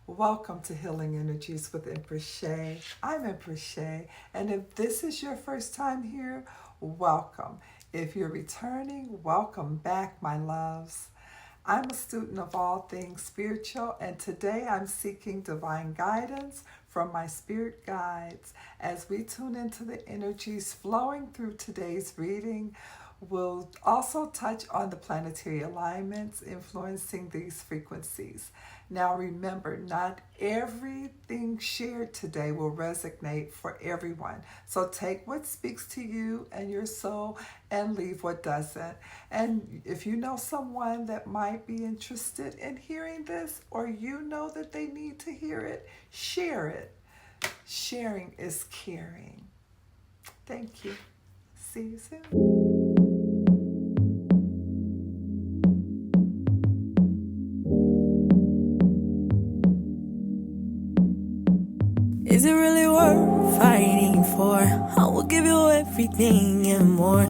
Welcome to Healing Energies with Empress Shay. I'm Empress Shay, and if this is your first time here, welcome. If you're returning, welcome back, my loves. I'm a student of all things spiritual, and today I'm seeking divine guidance from my spirit guides. As we tune into the energies flowing through today's reading, we'll also touch on the planetary alignments influencing these frequencies. Now, remember, not everything shared today will resonate for everyone. So take what speaks to you and your soul and leave what doesn't. And if you know someone that might be interested in hearing this, or you know that they need to hear it, share it. Sharing is caring. Thank you. See you soon. Is it really worth fighting for? I will give you everything and more.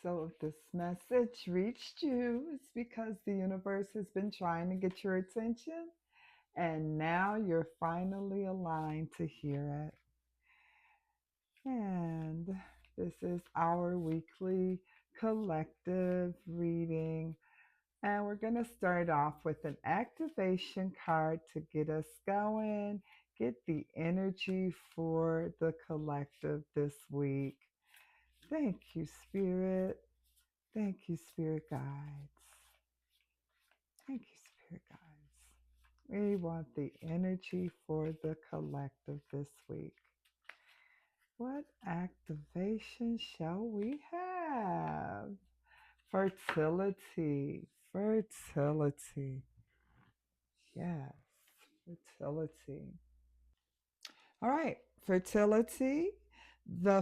So if this message reached you, it's because the universe has been trying to get your attention, and now you're finally aligned to hear it. And this is our weekly collective reading. And we're going to start off with an activation card to get us going, get the energy for the collective this week. Thank you, Spirit. Thank you, Spirit Guides. Thank you, Spirit Guides. We want the energy for the collective this week. What activation shall we have? Fertility. Fertility. Yes, fertility. All right, fertility. The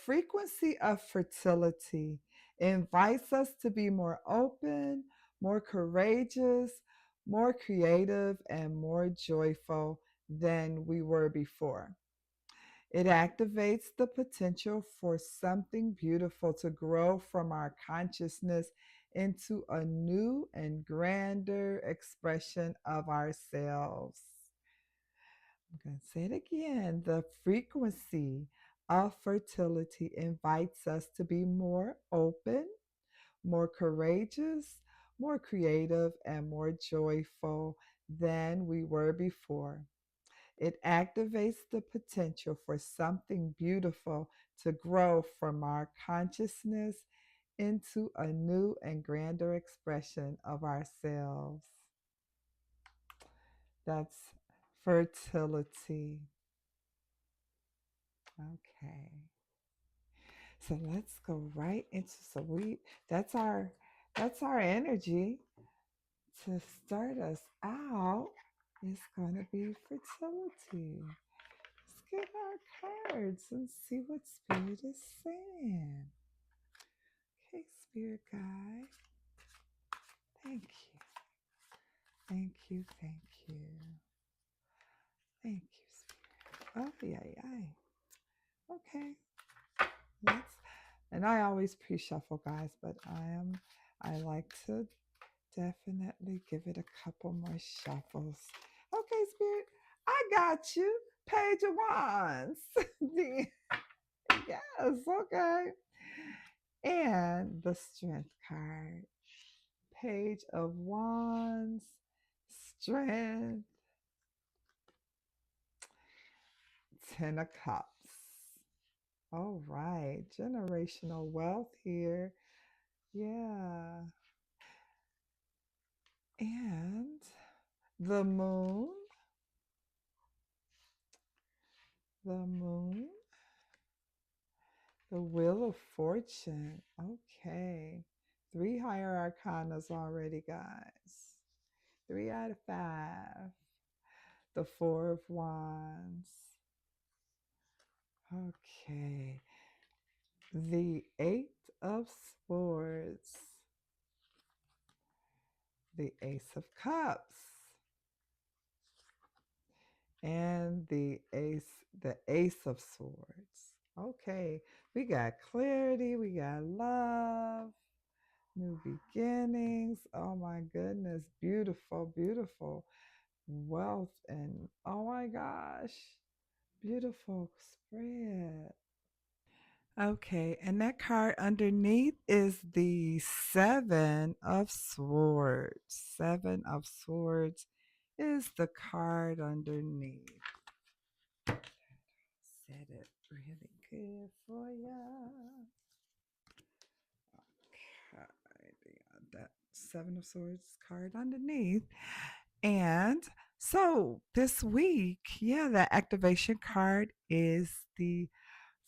frequency of fertility invites us to be more open, more courageous, more creative, and more joyful than we were before. It activates the potential for something beautiful to grow from our consciousness into a new and grander expression of ourselves. I'm going to say it again. The frequency of fertility invites us to be more open, more courageous, more creative, and more joyful than we were before. It activates the potential for something beautiful to grow from our consciousness into a new and grander expression of ourselves. That's fertility. Okay. So let's go right into that's our energy to start us out. It's gonna be fertility. Let's get our cards and see what Spirit is saying. Okay, Spirit Guide. Thank you. Thank you. Thank you. Thank you, Spirit. Oh, yeah, yeah. Okay. Let's, and I always pre-shuffle, guys, but I like to definitely give it a couple more shuffles. Okay, Spirit, I got you. Page of Wands. Yes, okay. And the Strength card. Page of Wands, Strength, Ten of Cups. All right, generational wealth here. Yeah. And the moon, the Wheel of Fortune. Okay. Three higher arcanas already, guys. 3 out of 5. The Four of Wands. Okay. The Eight of Swords. The Ace of Cups. And the Ace of Swords. Okay. We got clarity, we got love, New beginnings. Oh my goodness. Beautiful, beautiful. Wealth and oh my gosh. Beautiful spread. Okay, and that card underneath is the Seven of Swords. Seven of Swords is the card underneath. Set it really good for you. Okay, that Seven of Swords card underneath. And so this week, yeah, that activation card is the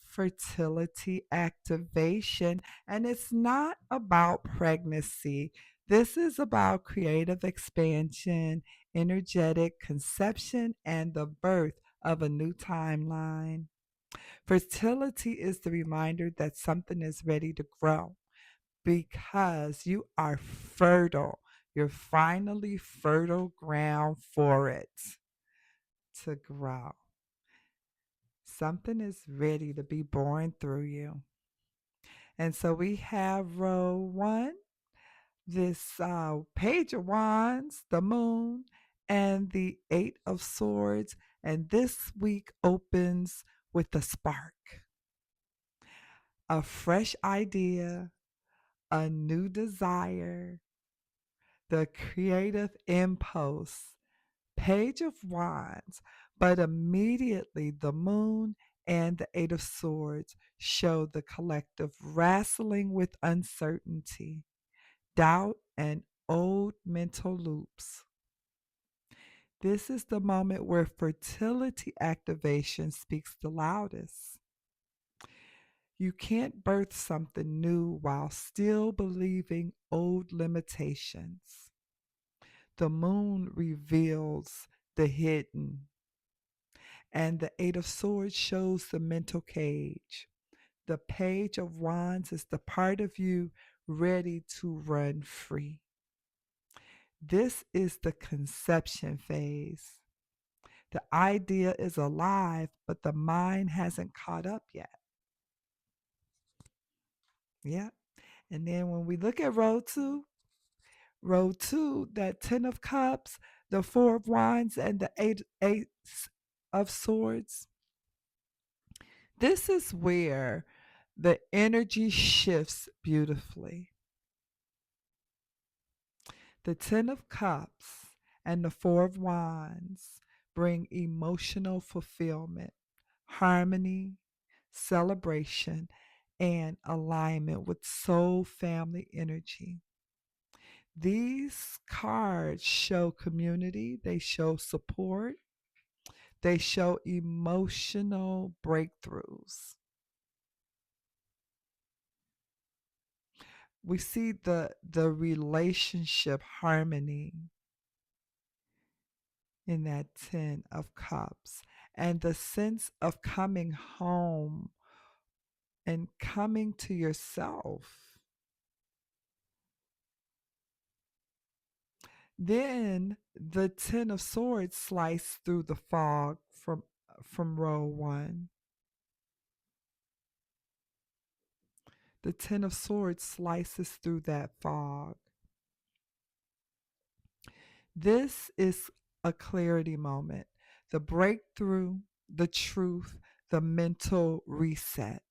fertility activation. And it's not about pregnancy. This is about creative expansion, energetic conception, and the birth of a new timeline. Fertility is the reminder that something is ready to grow because you are fertile. You're finally fertile ground for it to grow. Something is ready to be born through you. And so we have row one, this page of wands, the moon, and the eight of swords. And this week opens with a spark, a fresh idea, a new desire, the creative impulse, page of wands. But immediately the moon and the eight of swords show the collective wrestling with uncertainty, doubt, and old mental loops. This is the moment where fertility activation speaks the loudest. You can't birth something new while still believing old limitations. The moon reveals the hidden, and the eight of swords shows the mental cage. The page of wands is the part of you ready to run free. This is the conception phase. The idea is alive, but the mind hasn't caught up yet. Yeah. And then when we look at row two, that 10 of cups, the four of wands, and the eight of swords, this is where the energy shifts beautifully. The 10 of cups and the four of wands bring emotional fulfillment, harmony, celebration, and alignment with soul family energy. These cards show community, they show support, they show emotional breakthroughs. We see the relationship harmony in that 10 of cups and the sense of coming home and coming to yourself. Then the 10 of swords slice through the fog from row 1. The 10 of swords slices through that fog. This is a clarity moment, the breakthrough, the truth, the mental reset.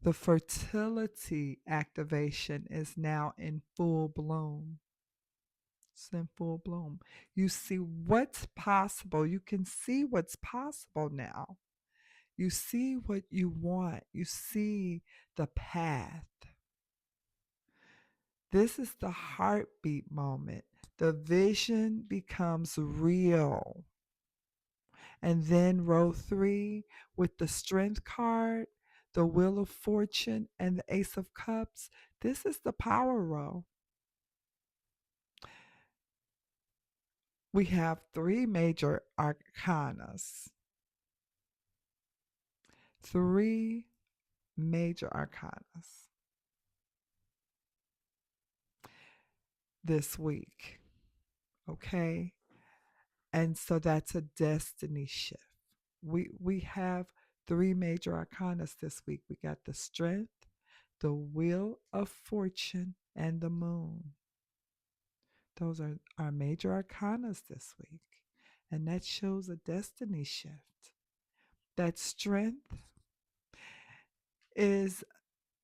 The fertility activation is now in full bloom. It's in full bloom. You see what's possible. You can see what's possible now. You see what you want. You see the path. This is the heartbeat moment. The vision becomes real. And then row 3 with the strength card, the wheel of fortune, and the ace of cups. This is the power row. We have 3 major arcanas. 3 major arcanas this week. Okay? And so that's a destiny shift. We have 3 major arcanas this week. We got the strength, the Wheel of Fortune, and the Moon. Those are our major arcanas this week. And that shows a destiny shift. That strength is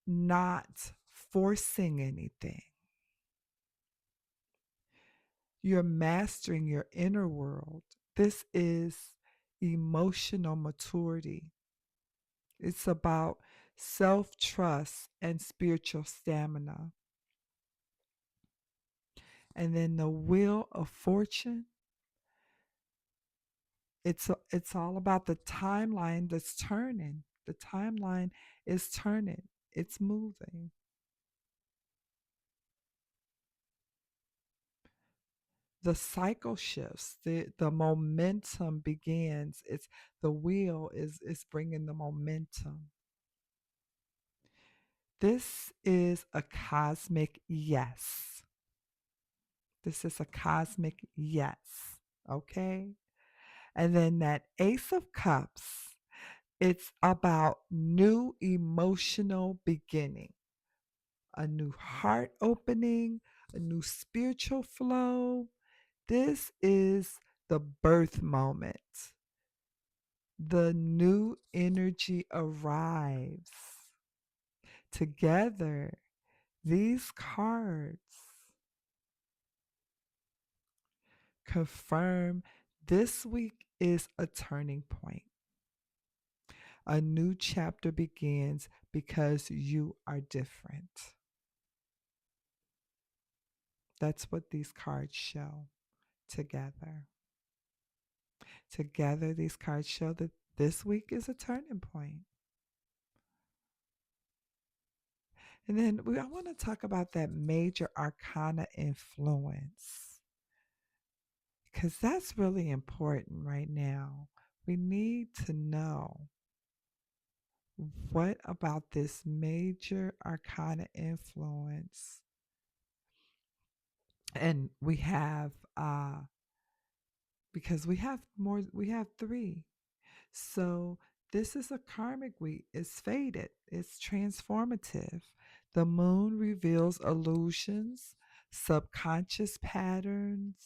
not forcing anything. You're mastering your inner world. This is emotional maturity. It's about self trust and spiritual stamina. And then the Wheel of Fortune, it's all about the timeline that's turning. The timeline is turning. It's moving. The cycle shifts. The momentum begins. It's the wheel is bringing the momentum. This is a cosmic yes. This is a cosmic yes. Okay? And then that Ace of Cups, it's about new emotional beginning, a new heart opening, a new spiritual flow. This is the birth moment. The new energy arrives. Together, these cards confirm this week is a turning point. A new chapter begins because you are different. That's what these cards show together. Together, these cards show that this week is a turning point. And then I want to talk about that major arcana influence because that's really important right now. We need to know what about this major arcana influence. And we have because we have three. So this is a karmic week. It's faded. It's transformative. The moon reveals illusions, subconscious patterns,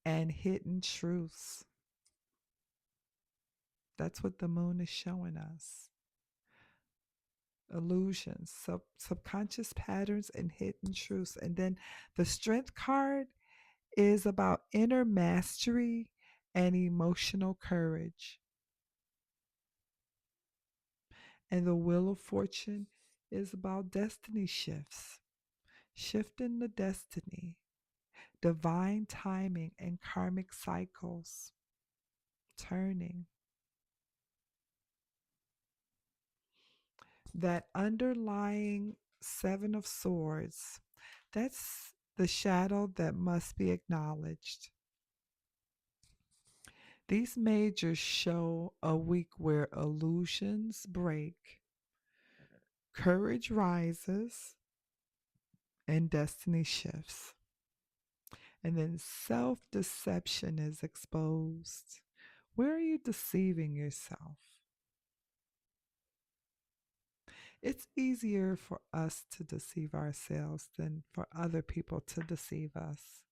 and hidden truths. That's what the moon is showing us. Illusions, subconscious patterns, and hidden truths. And then the strength card is about inner mastery and emotional courage. And the Wheel of Fortune is about destiny shifts, shifting the destiny, divine timing, and karmic cycles turning. That underlying Seven of Swords, that's the shadow that must be acknowledged. These majors show a week where illusions break, courage rises, and destiny shifts. And then self deception is exposed. Where are you deceiving yourself? It's easier for us to deceive ourselves than for other people to deceive us.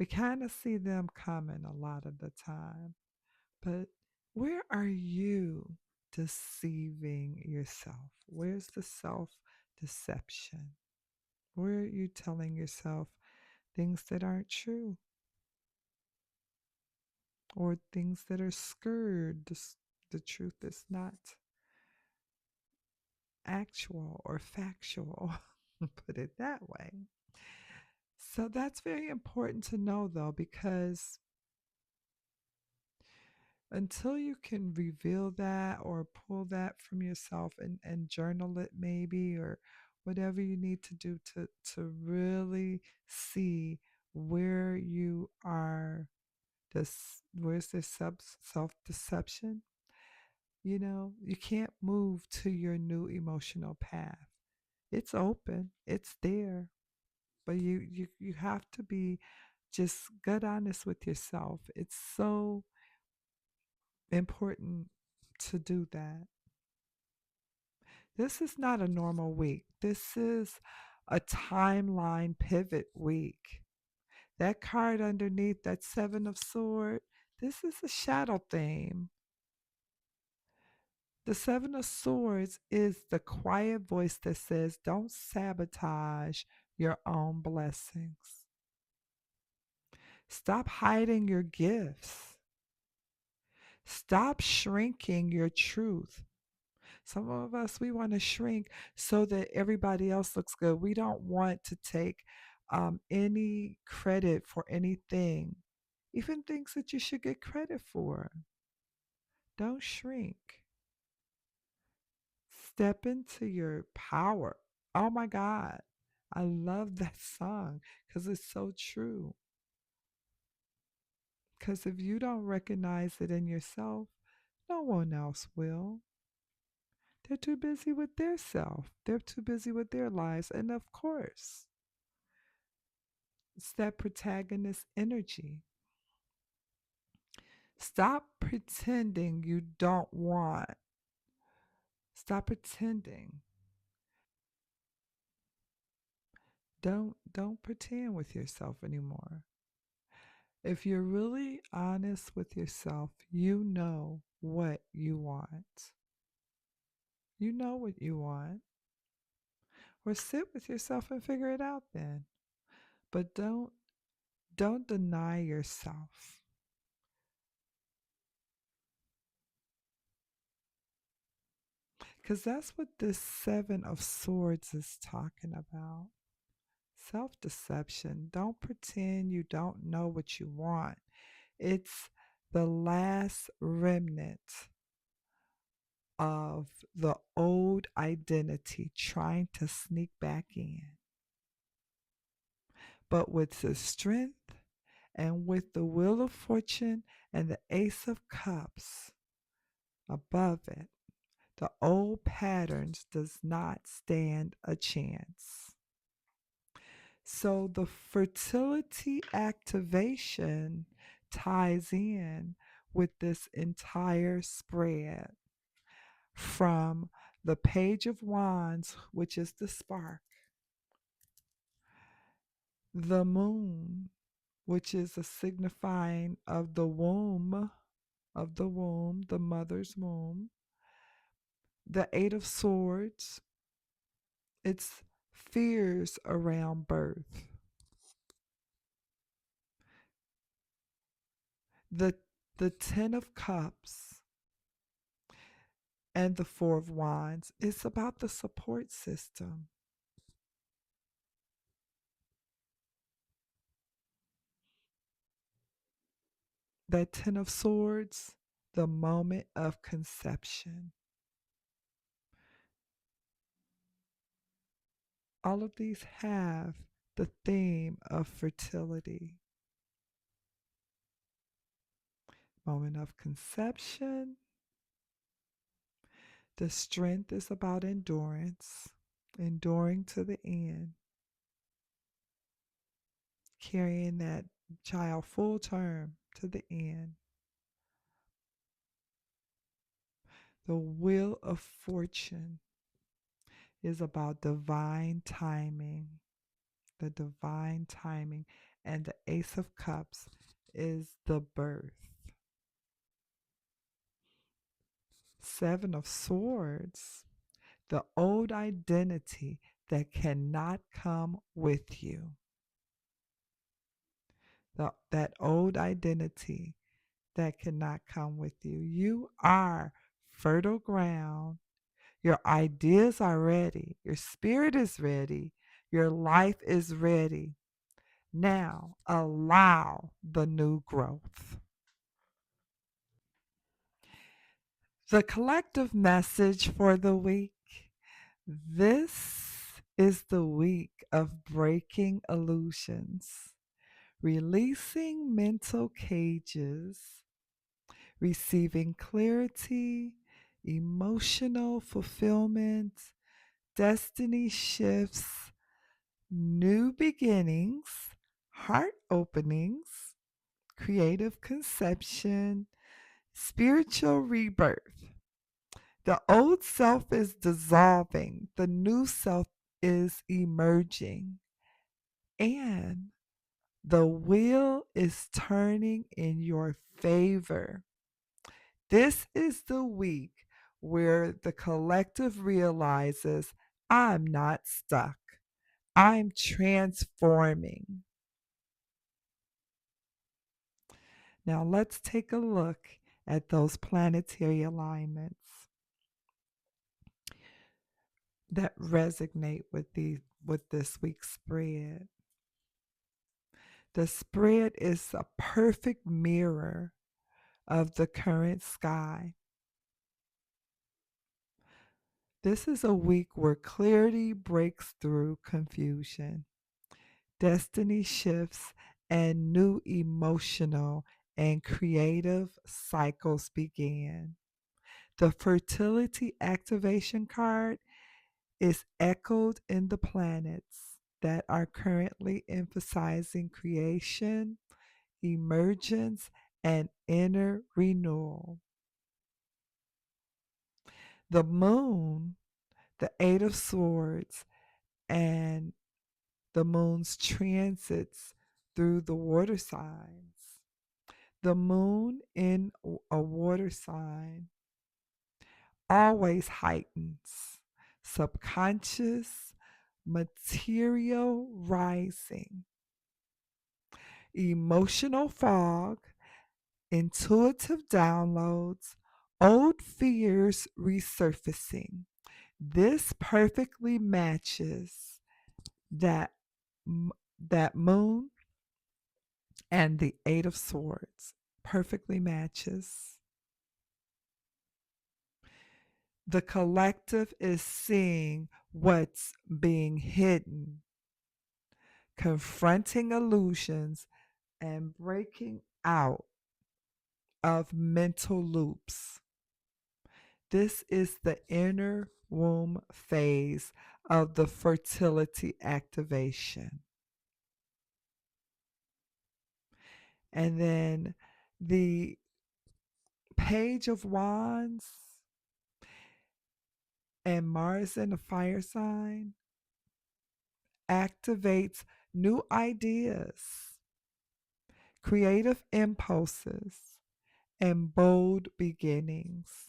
We kind of see them coming a lot of the time. But where are you deceiving yourself? Where's the self deception? Where are you telling yourself things that aren't true or things that are skewed? The truth is not actual or factual. Put it that way. So that's very important to know, though, because until you can reveal that or pull that from yourself and journal it, maybe, or whatever you need to do to really see where you are, where's this self deception. You can't move to your new emotional path. It's open, it's there, but you have to be just gut honest with yourself. It's so important to do that. This is not a normal week. This is a timeline pivot week. That card underneath, that Seven of Swords, this is a shadow theme. The Seven of Swords is the quiet voice that says, don't sabotage your own blessings. Stop hiding your gifts. Stop shrinking your truth. Some of us, we want to shrink so that everybody else looks good. We don't want to take any credit for anything, even things that you should get credit for. Don't shrink. Step into your power. Oh my God. I love that song because it's so true. Because if you don't recognize it in yourself, no one else will. They're too busy with their self. They're too busy with their lives. And of course, it's that protagonist energy. Stop pretending you don't want. Stop pretending. Don't pretend with yourself anymore. If you're really honest with yourself, you know what you want. You know what you want. Or sit with yourself and figure it out then. But don't deny yourself. Because that's what this Seven of Swords is talking about. Self deception. Don't pretend you don't know what you want. It's the last remnant of the old identity trying to sneak back in. But with the strength and with the Wheel of Fortune and the Ace of Cups above it, the old patterns does not stand a chance. So the fertility activation ties in with this entire spread from the Page of Wands, which is the spark, the moon, which is a signifying of the womb, the mother's womb, the Eight of Swords, it's fears around birth, the the Ten of Cups, and the Four of Wands. It's about the support system. That Ten of Swords, the moment of conception. All of these have the theme of fertility. Moment of conception. The strength is about endurance, enduring to the end, carrying that child full term to the end. The Wheel of Fortune is about divine timing, the divine timing, and the Ace of Cups is the birth. Seven of Swords, the old identity that cannot come with you. That old identity that cannot come with you. You are fertile ground. Your ideas are ready. Your spirit is ready. Your life is ready. Now allow the new growth. The collective message for the week. This is the week of breaking illusions, releasing mental cages, receiving clarity, emotional fulfillment, destiny shifts, new beginnings, heart openings, creative conception, spiritual rebirth. The old self is dissolving, the new self is emerging, and the wheel is turning in your favor. This is the week where the collective realizes I'm not stuck, I'm transforming. Now let's take a look at those planetary alignments that resonate with this week's spread. The spread is a perfect mirror of the current sky. This is a week where clarity breaks through confusion, destiny shifts, and new emotional and creative cycles begin. The fertility activation card is echoed in the planets that are currently emphasizing creation, emergence, and inner renewal. The moon, the Eight of Swords, and the moon's transits through the water signs. The moon in a water sign always heightens subconscious material rising, emotional fog, intuitive downloads, old fears resurfacing. This perfectly matches that that moon and the 8 of swords. Perfectly matches. The collective is seeing what's being hidden, confronting illusions, and breaking out of mental loops. This is the inner womb phase of the fertility activation. And then the Page of Wands and Mars in the fire sign activates new ideas, creative impulses, and bold beginnings.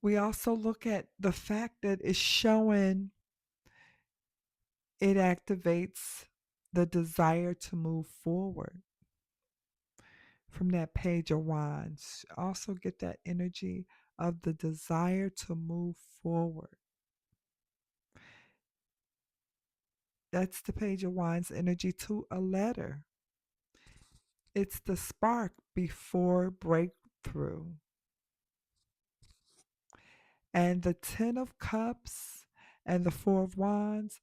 We also look at the fact that it's showing it activates the desire to move forward from that Page of Wands. Also get that energy of the desire to move forward. That's the Page of Wands energy to a letter. It's the spark before breakthrough. And the Ten of Cups and the Four of Wands,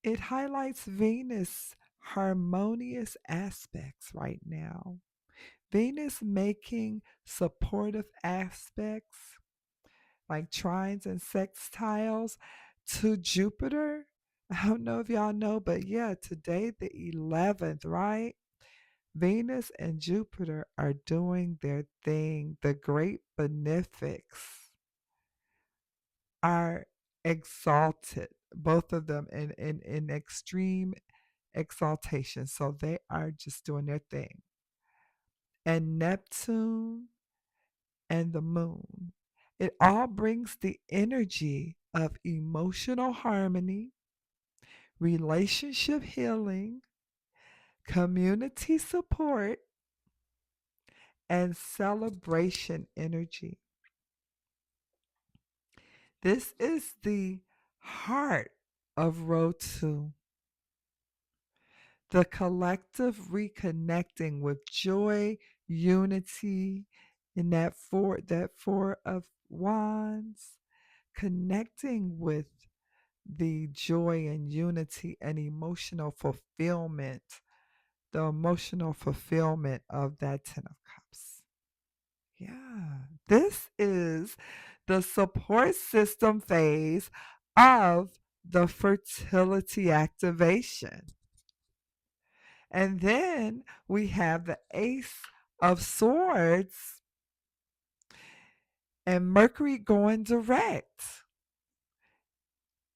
it highlights Venus' harmonious aspects right now. Venus making supportive aspects like trines and sextiles to Jupiter. I don't know if y'all know, but yeah, today the 11th, right? Venus and Jupiter are doing their thing. The great benefics are exalted, both of them in extreme exaltation. So they are just doing their thing. And Neptune and the moon, it all brings the energy of emotional harmony, relationship healing, community support, and celebration energy. This is the heart of row 2. The collective reconnecting with joy, unity, in that four of wands, connecting with the joy and unity and emotional fulfillment, the emotional fulfillment of that 10 of cups. Yeah, this is the support system phase of the fertility activation. And then we have the Ace of Swords and Mercury going direct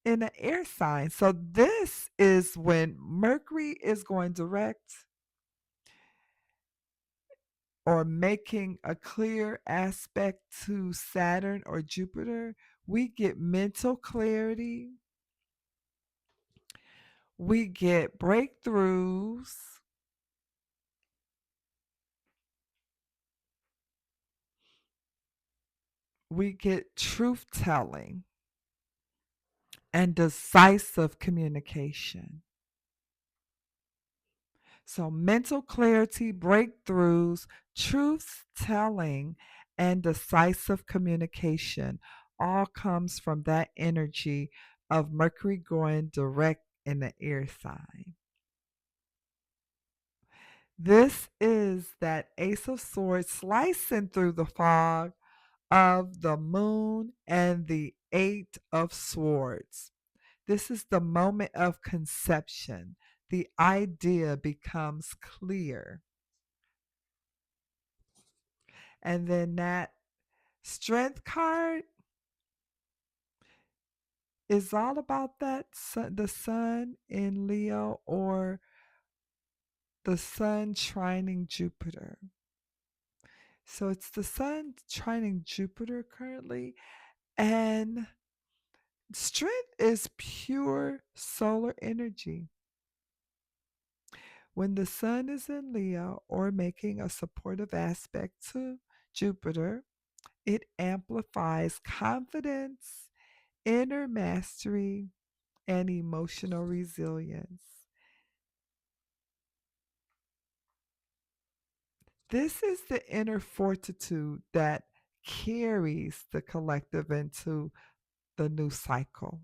in an air sign. So this is when Mercury is going direct or making a clear aspect to Saturn or Jupiter. We get mental clarity, we get breakthroughs, we get truth telling and decisive communication. So, mental clarity, breakthroughs, truth telling, and decisive communication all comes from that energy of Mercury going direct in the air sign. This is that Ace of Swords slicing through the fog of the moon and the Eight of Swords. This is the moment of conception. The idea becomes clear. And then that strength card is all about that the sun in Leo or the sun trining Jupiter. So it's the sun trining Jupiter currently, and strength is pure solar energy. When the sun is in Leo or making a supportive aspect to Jupiter, it amplifies confidence, inner mastery, and emotional resilience. This is the inner fortitude that carries the collective into the new cycle.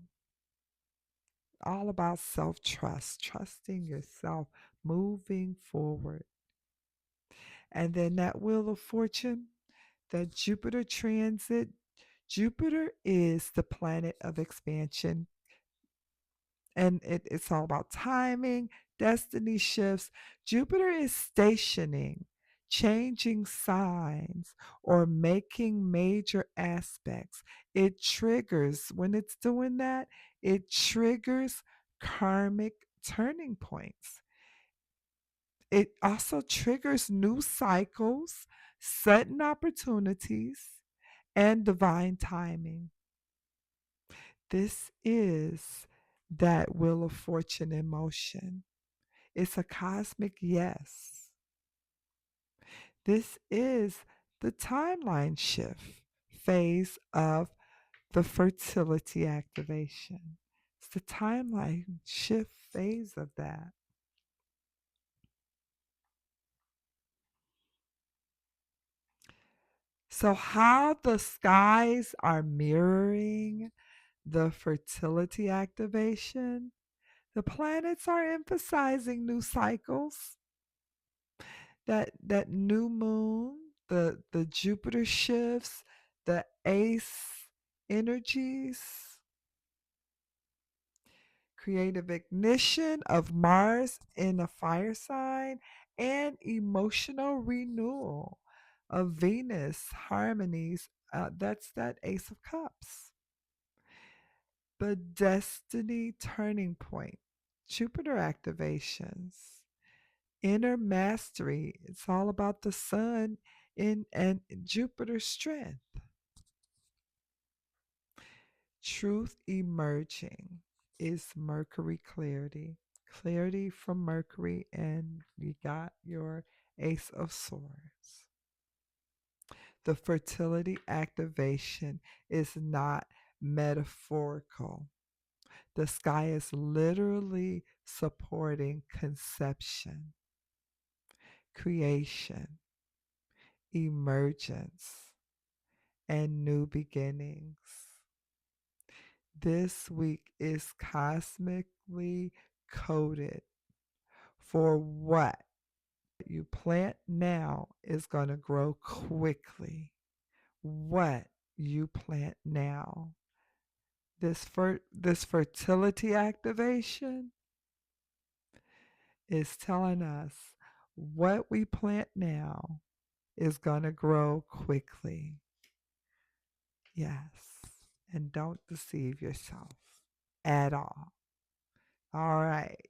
All about self trust, trusting yourself, moving forward. And then that Wheel of Fortune, that Jupiter transit. Jupiter is the planet of expansion, and it's all about timing, destiny shifts. Jupiter is stationing, changing signs, or making major aspects. It triggers, when it's doing that, it triggers karmic turning points. It also triggers new cycles, sudden opportunities, and divine timing. This is that Wheel of Fortune in motion. It's a cosmic yes. This is the timeline shift phase of the fertility activation. It's the timeline shift phase of that. So, how the skies are mirroring the fertility activation, the planets are emphasizing new cycles, that new moon, the Jupiter shifts, the ace energies, creative ignition of Mars in a fire sign, and emotional renewal of Venus harmonies. That's that Ace of Cups. The destiny turning point, Jupiter activations, inner mastery. It's all about the sun in and Jupiter's strength. Truth emerging is Mercury clarity. Clarity from Mercury, and you got your Ace of Swords. The fertility activation is not metaphorical. The sky is literally supporting conception, creation, emergence, and new beginnings. This week is cosmically coded for what you plant now is going to grow quickly. What you plant now. This fertility activation is telling us what we plant now is going to grow quickly. Yes. And don't deceive yourself at all. All right.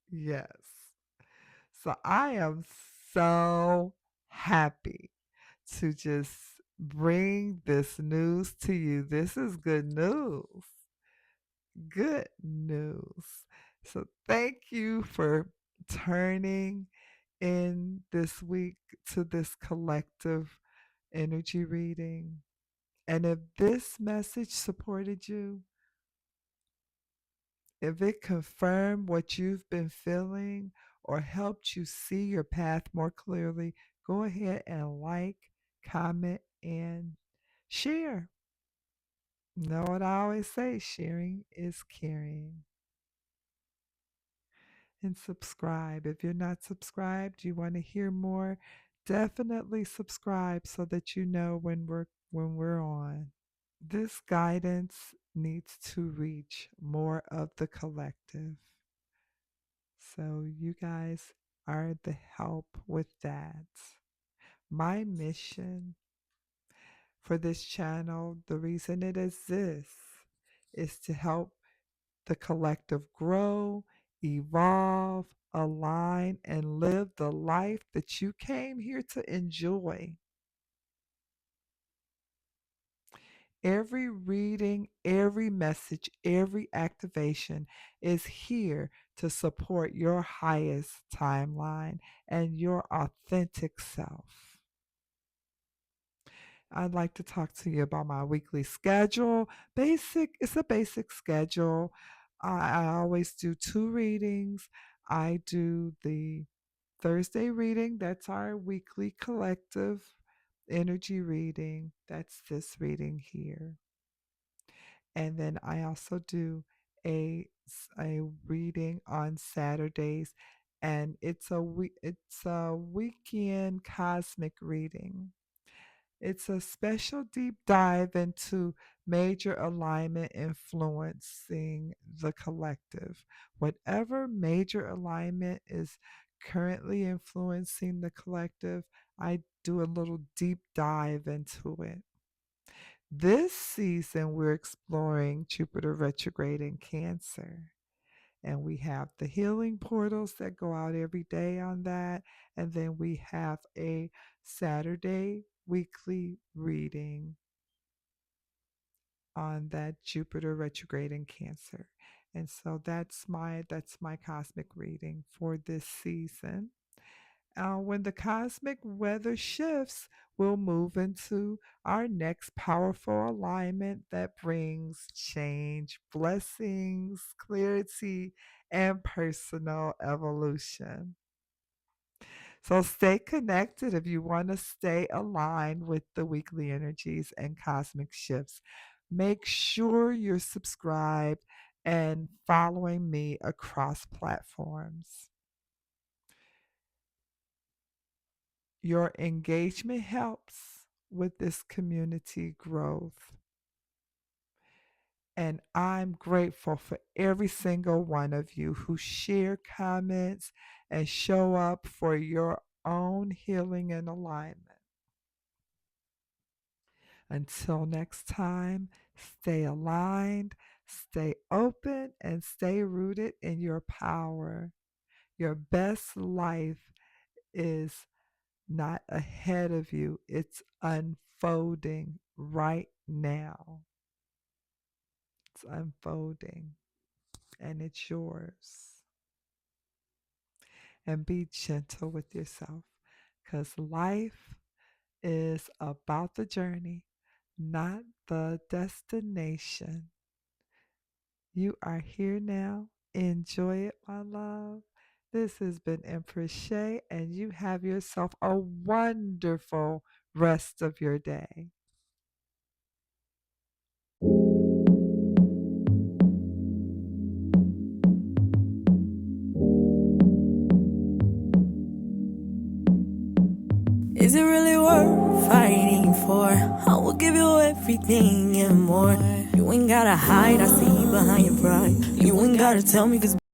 Yes. So I am so happy to just bring this news to you. This is good news. Good news. So thank you for turning in this week to this collective energy reading. And if this message supported you, if it confirmed what you've been feeling or helped you see your path more clearly, go ahead and like, comment, and share. You know what I always say, sharing is caring. And subscribe. If you're not subscribed, you want to hear more, definitely subscribe so that you know when we're on. This guidance needs to reach more of the collective. So you guys are the help with that. My mission for this channel, the reason it exists, is to help the collective grow, evolve, align, and live the life that you came here to enjoy. Every reading, every message, every activation is here to support your highest timeline and your authentic self. I'd like to talk to you about my weekly schedule. It's a basic schedule. I always do 2 readings. I do the Thursday reading, that's our weekly collective energy reading. That's this reading here. And then I also do a reading on Saturdays, and it's a weekend cosmic reading. It's a special deep dive into major alignment influencing the collective. Whatever major alignment is currently influencing the collective, I do a little deep dive into it. This season, we're exploring Jupiter retrograde in Cancer. And we have the healing portals that go out every day on that. And then we have a Saturday weekly reading on that Jupiter retrograde in Cancer. And so that's my cosmic reading for this season. When the cosmic weather shifts, we'll move into our next powerful alignment that brings change, blessings, clarity, and personal evolution. So stay connected if you want to stay aligned with the weekly energies and cosmic shifts. Make sure you're subscribed and following me across platforms. Your engagement helps with this community growth. And I'm grateful for every single one of you who share comments and show up for your own healing and alignment. Until next time, stay aligned, stay open, and stay rooted in your power. Your best life is not ahead of you, it's unfolding right now. It's unfolding, and it's yours. And be gentle with yourself because life is about the journey, not the destination. You are here now. Enjoy it, my love. This has been Empress Shay, and you have yourself a wonderful rest of your day. Is it really worth fighting for? I will give you everything and more. You ain't gotta hide, I see behind your pride. You ain't gotta tell me, cause